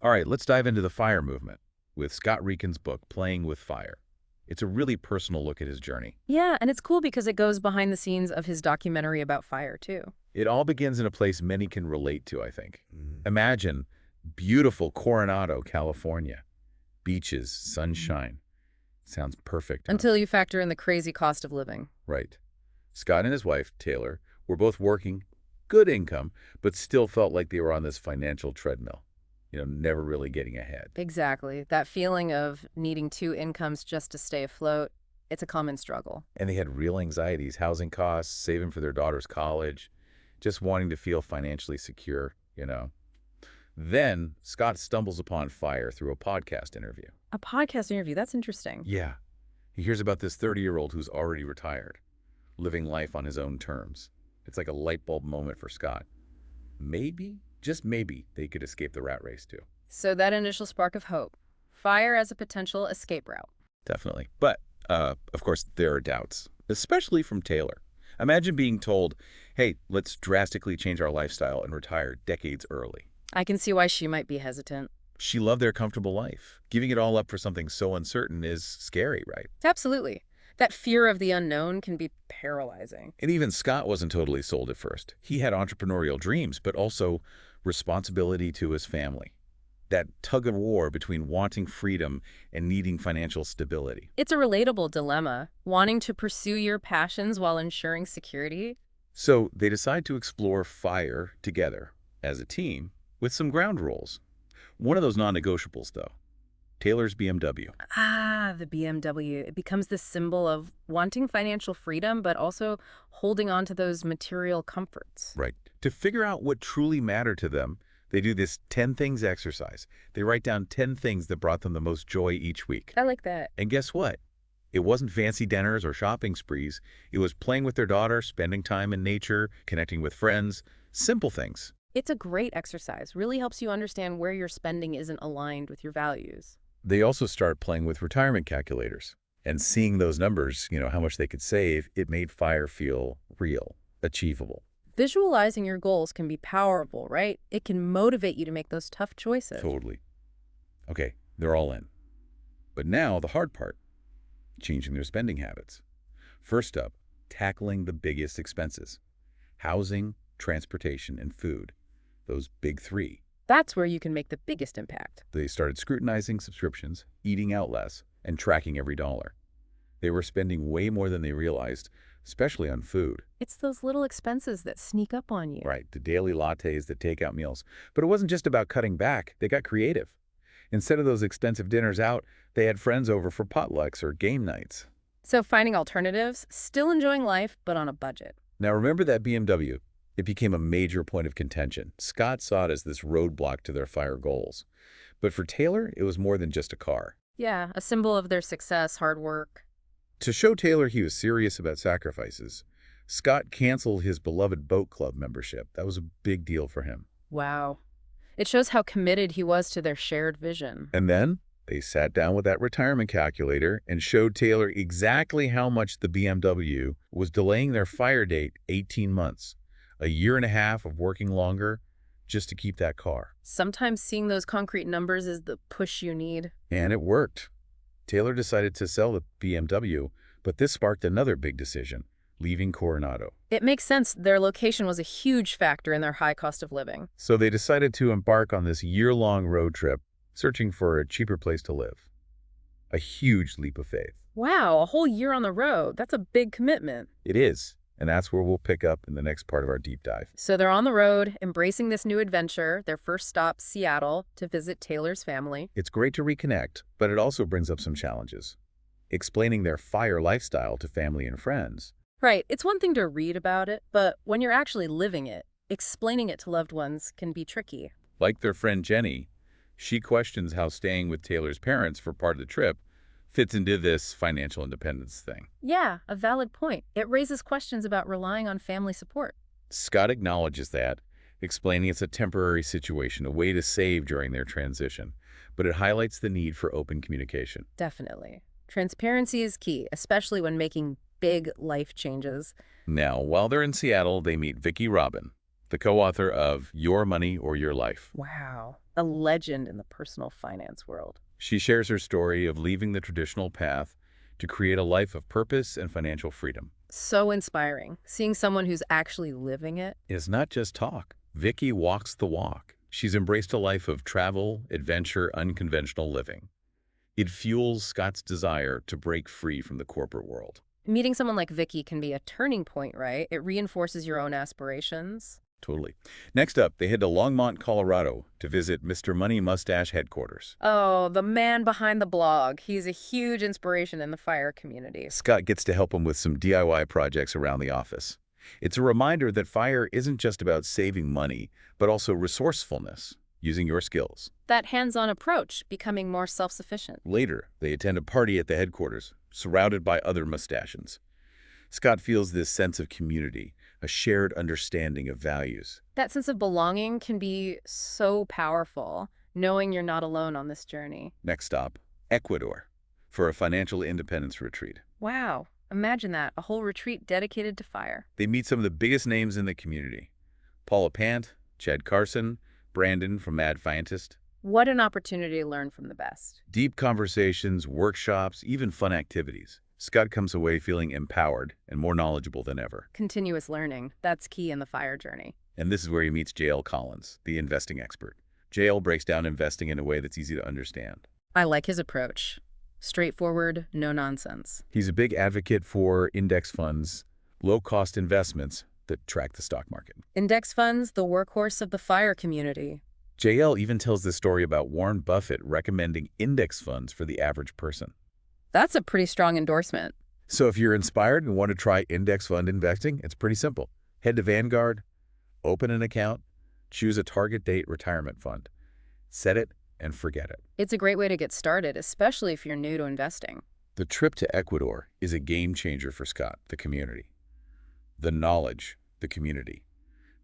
All right, let's dive into the fire movement with Scott Rieckens' book, Playing with Fire. It's a really personal look at his journey. Yeah, and it's cool because it goes behind the scenes of his documentary about fire, too. It all begins in a place many can relate to, I think. Mm. Imagine beautiful Coronado, California. Beaches, sunshine. Sounds perfect, huh? Until you factor in the crazy cost of living. Right. Scott and his wife, Taylor, were both working, good income, but still felt like they were on this financial treadmill. Never really getting ahead. Exactly. That feeling of needing two incomes just to stay afloat, it's a common struggle. And they had real anxieties, housing costs, saving for their daughter's college, just wanting to feel financially secure. Then Scott stumbles upon fire through a podcast interview. A podcast interview, that's interesting. Yeah. He hears about this 30-year-old who's already retired, living life on his own terms. It's like a light bulb moment for Scott. Maybe, just maybe, they could escape the rat race too. So that initial spark of hope, fire as a potential escape route. Definitely. But, of course, there are doubts, especially from Taylor. Imagine being told, hey, let's drastically change our lifestyle and retire decades early. I can see why she might be hesitant. She loved their comfortable life. Giving it all up for something so uncertain is scary, right? Absolutely. That fear of the unknown can be paralyzing. And even Scott wasn't totally sold at first. He had entrepreneurial dreams, but also responsibility to his family. That tug of war between wanting freedom and needing financial stability. It's a relatable dilemma, wanting to pursue your passions while ensuring security. So they decide to explore fire together as a team with some ground rules. One of those non-negotiables, though, Taylor's BMW. Ah, the BMW. It becomes this symbol of wanting financial freedom, but also holding on to those material comforts. Right. To figure out what truly mattered to them, they do this 10 things exercise. They write down 10 things that brought them the most joy each week. I like that. And guess what? It wasn't fancy dinners or shopping sprees. It was playing with their daughter, spending time in nature, connecting with friends, simple things. It's a great exercise. Really helps you understand where your spending isn't aligned with your values. They also start playing with retirement calculators. And seeing those numbers, how much they could save, it made fire feel real, achievable. Visualizing your goals can be powerful, right? It can motivate you to make those tough choices. Totally. Okay, they're all in. But now the hard part, changing their spending habits. First up, tackling the biggest expenses. Housing, transportation, and food. Those big three. That's where you can make the biggest impact. They started scrutinizing subscriptions, eating out less, and tracking every dollar. They were spending way more than they realized, especially on food. It's those little expenses that sneak up on you. Right, the daily lattes, the takeout meals. But it wasn't just about cutting back. They got creative. Instead of those expensive dinners out, they had friends over for potlucks or game nights. So finding alternatives, still enjoying life, but on a budget. Now remember that BMW. It became a major point of contention. Scott saw it as this roadblock to their fire goals. But for Taylor, it was more than just a car. Yeah, a symbol of their success, hard work. To show Taylor he was serious about sacrifices, Scott canceled his beloved boat club membership. That was a big deal for him. Wow. It shows how committed he was to their shared vision. And then they sat down with that retirement calculator and showed Taylor exactly how much the BMW was delaying their fire date 18 months. A year and a half of working longer just to keep that car. Sometimes seeing those concrete numbers is the push you need. And it worked. Taylor decided to sell the BMW, but this sparked another big decision, leaving Coronado. It makes sense. Their location was a huge factor in their high cost of living. So they decided to embark on this year-long road trip, searching for a cheaper place to live. A huge leap of faith. Wow, a whole year on the road. That's a big commitment. It is. And that's where we'll pick up in the next part of our deep dive. So they're on the road, embracing this new adventure. Their first stop, Seattle, to visit Taylor's family. It's great to reconnect, but it also brings up some challenges. Explaining their fire lifestyle to family and friends. Right, it's one thing to read about it, but when you're actually living it, explaining it to loved ones can be tricky. Like their friend Jenny, she questions how staying with Taylor's parents for part of the trip fits into this financial independence thing. Yeah, a valid point. It raises questions about relying on family support. Scott acknowledges that, explaining it's a temporary situation, a way to save during their transition, but it highlights the need for open communication. Definitely. Transparency is key, especially when making big life changes. Now, while they're in Seattle, they meet Vicki Robin, the co-author of Your Money or Your Life. Wow. A legend in the personal finance world. She shares her story of leaving the traditional path to create a life of purpose and financial freedom. So inspiring. Seeing someone who's actually living it. It's not just talk. Vicki walks the walk. She's embraced a life of travel, adventure, unconventional living. It fuels Scott's desire to break free from the corporate world. Meeting someone like Vicky can be a turning point, right? It reinforces your own aspirations. Totally. Next up, they head to Longmont, Colorado to visit Mr. Money Mustache headquarters. Oh, the man behind the blog. He's a huge inspiration in the fire community. Scott gets to help him with some DIY projects around the office. It's a reminder that fire isn't just about saving money, but also resourcefulness, using your skills. That hands-on approach, becoming more self-sufficient. Later, they attend a party at the headquarters, surrounded by other mustachians. Scott feels this sense of community, a shared understanding of values. That sense of belonging can be so powerful, knowing you're not alone on this journey. Next stop, Ecuador, for a financial independence retreat. Wow, imagine that, a whole retreat dedicated to fire. They meet some of the biggest names in the community. Paula Pant, Chad Carson, Brandon from Mad Fientist. What an opportunity to learn from the best. Deep conversations, workshops, even fun activities. Scott comes away feeling empowered and more knowledgeable than ever. Continuous learning, that's key in the fire journey. And this is where he meets J.L. Collins, the investing expert. J.L. breaks down investing in a way that's easy to understand. I like his approach. Straightforward, no nonsense. He's a big advocate for index funds, low-cost investments that track the stock market. Index funds, the workhorse of the fire community. J.L. even tells the story about Warren Buffett recommending index funds for the average person. That's a pretty strong endorsement. So if you're inspired and want to try index fund investing, it's pretty simple. Head to Vanguard, open an account, choose a target date retirement fund, set it and forget it. It's a great way to get started, especially if you're new to investing. The trip to Ecuador is a game changer for Scott, the community. The knowledge, the community.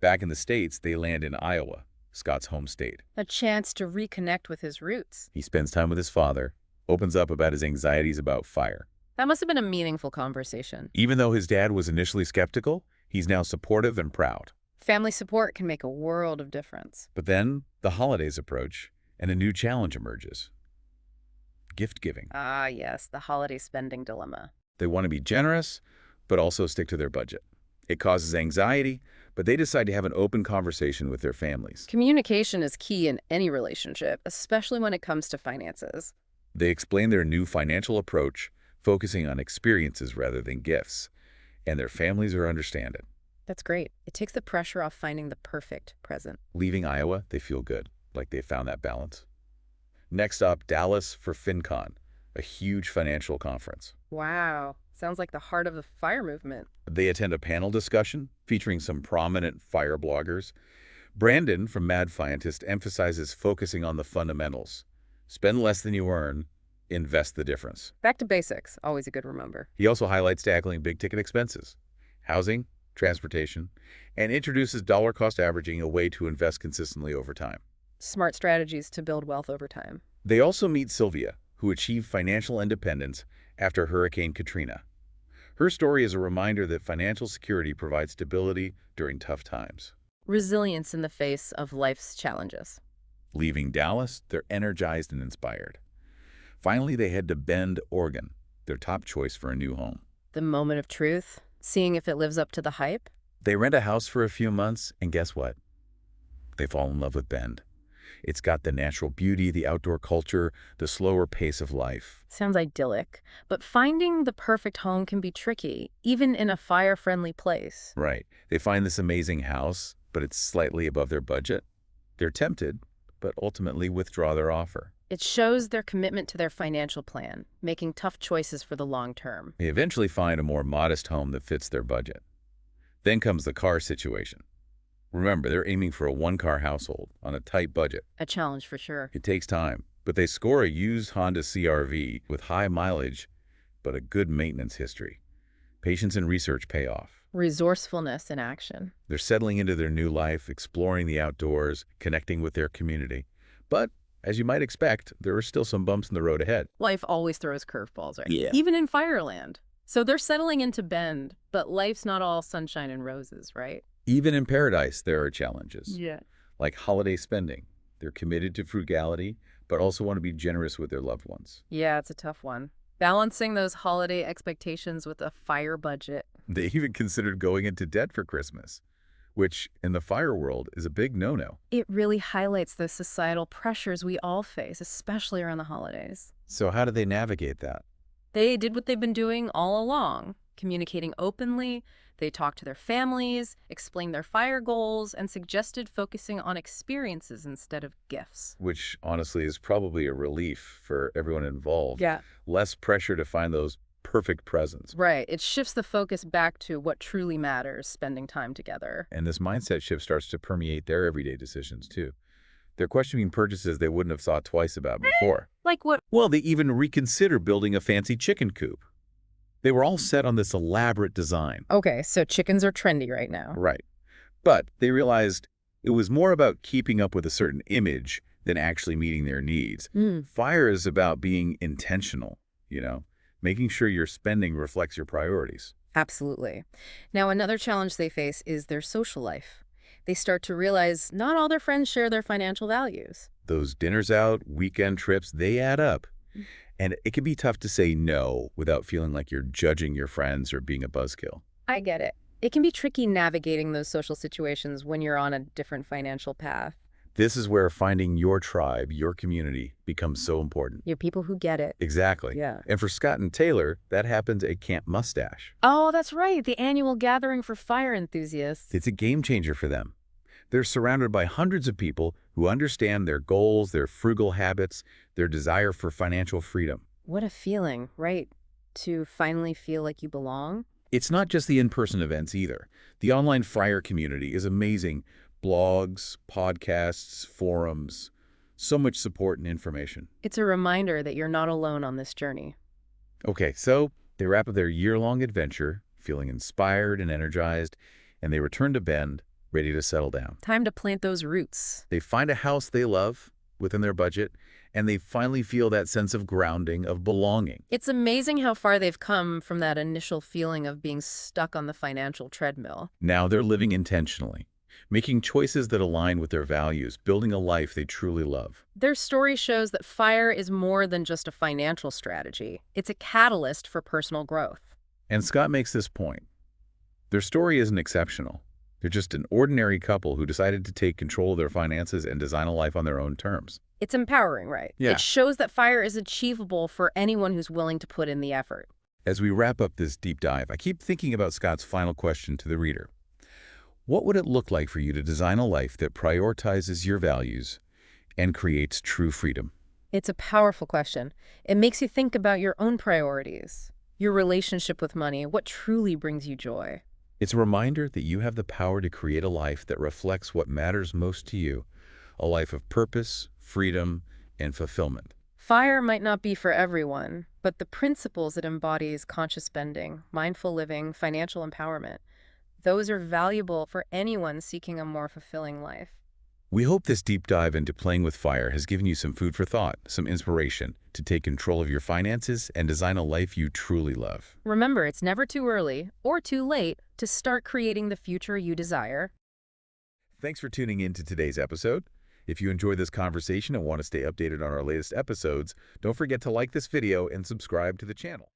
Back in the States, they land in Iowa, Scott's home state. A chance to reconnect with his roots. He spends time with his father, opens up about his anxieties about fire. That must have been a meaningful conversation. Even though his dad was initially skeptical, he's now supportive and proud. Family support can make a world of difference. But then the holidays approach, and a new challenge emerges. Gift giving. Ah, yes, the holiday spending dilemma. They want to be generous, but also stick to their budget. It causes anxiety, but they decide to have an open conversation with their families. Communication is key in any relationship, especially when it comes to finances. They explain their new financial approach, focusing on experiences rather than gifts, and their families are understanding. That's great. It takes the pressure off finding the perfect present. Leaving Iowa, they feel good, like they found that balance. Next up, Dallas for FinCon, a huge financial conference. Wow. Sounds like the heart of the fire movement. They attend a panel discussion featuring some prominent fire bloggers. Brandon from Mad Fientist emphasizes focusing on the fundamentals. Spend less than you earn, invest the difference. Back to basics, always a good remember. He also highlights tackling big-ticket expenses, housing, transportation, and introduces dollar-cost averaging, a way to invest consistently over time. Smart strategies to build wealth over time. They also meet Sylvia, who achieved financial independence after Hurricane Katrina. Her story is a reminder that financial security provides stability during tough times. Resilience in the face of life's challenges. Leaving Dallas, they're energized and inspired. Finally, they head to Bend, Oregon, their top choice for a new home. The moment of truth, seeing if it lives up to the hype. They rent a house for a few months, and guess what? They fall in love with Bend. It's got the natural beauty, the outdoor culture, the slower pace of life. Sounds idyllic, but finding the perfect home can be tricky, even in a fire-friendly place. Right. They find this amazing house, but it's slightly above their budget. They're tempted, but ultimately withdraw their offer. It shows their commitment to their financial plan, making tough choices for the long term. They eventually find a more modest home that fits their budget. Then comes the car situation. Remember, they're aiming for a one-car household on a tight budget. A challenge for sure. It takes time, but they score a used Honda CR-V with high mileage, but a good maintenance history. Patience and research pay off. Resourcefulness in action. They're settling into their new life, exploring the outdoors, connecting with their community. But, as you might expect, there are still some bumps in the road ahead. Life always throws curveballs, right? Yeah. Even in Fireland. So they're settling into Bend, but life's not all sunshine and roses, right? Even in paradise, there are challenges, Yeah. like holiday spending. They're committed to frugality, but also want to be generous with their loved ones. Yeah, it's a tough one. Balancing those holiday expectations with a fire budget. They even considered going into debt for Christmas, which in the fire world is a big no-no. It really highlights the societal pressures we all face, especially around the holidays. So how do they navigate that? They did what they've been doing all along, communicating openly. They talked to their families, explained their fire goals, and suggested focusing on experiences instead of gifts. Which honestly is probably a relief for everyone involved. Yeah. Less pressure to find those perfect presents. Right. It shifts the focus back to what truly matters, spending time together. And this mindset shift starts to permeate their everyday decisions too. They're questioning purchases they wouldn't have thought twice about before. Like what? Well, they even reconsider building a fancy chicken coop. They were all set on this elaborate design. Okay, so chickens are trendy right now. Right. But they realized it was more about keeping up with a certain image than actually meeting their needs. Fire is about being intentional, making sure your spending reflects your priorities. Absolutely. Now, another challenge they face is their social life. They start to realize not all their friends share their financial values. Those dinners out, weekend trips, they add up. And it can be tough to say no without feeling like you're judging your friends or being a buzzkill. I get it. It can be tricky navigating those social situations when you're on a different financial path. This is where finding your tribe, your community, becomes so important. You're people who get it. Exactly. Yeah. And for Scott and Taylor, that happens at Camp Mustache. Oh, that's right. The annual gathering for fire enthusiasts. It's a game changer for them. They're surrounded by hundreds of people who understand their goals, their frugal habits, their desire for financial freedom. What a feeling, right? To finally feel like you belong. It's not just the in-person events either. The online Friar community is amazing. Blogs, podcasts, forums, so much support and information. It's a reminder that you're not alone on this journey. Okay, so they wrap up their year-long adventure, feeling inspired and energized, and they return to Bend, ready to settle down. Time to plant those roots. They find a house they love within their budget, and they finally feel that sense of grounding, of belonging. It's amazing how far they've come from that initial feeling of being stuck on the financial treadmill. Now they're living intentionally, making choices that align with their values, building a life they truly love. Their story shows that fire is more than just a financial strategy. It's a catalyst for personal growth. And Scott makes this point. Their story isn't exceptional. They're just an ordinary couple who decided to take control of their finances and design a life on their own terms. It's empowering, right? Yeah. It shows that fire is achievable for anyone who's willing to put in the effort. As we wrap up this deep dive, I keep thinking about Scott's final question to the reader. What would it look like for you to design a life that prioritizes your values and creates true freedom? It's a powerful question. It makes you think about your own priorities, your relationship with money, what truly brings you joy. It's a reminder that you have the power to create a life that reflects what matters most to you, a life of purpose, freedom, and fulfillment. Fire might not be for everyone, but the principles it embodies, conscious spending, mindful living, financial empowerment, those are valuable for anyone seeking a more fulfilling life. We hope this deep dive into playing with fire has given you some food for thought, some inspiration to take control of your finances and design a life you truly love. Remember, it's never too early or too late to start creating the future you desire. Thanks for tuning in to today's episode. If you enjoyed this conversation and want to stay updated on our latest episodes, don't forget to like this video and subscribe to the channel.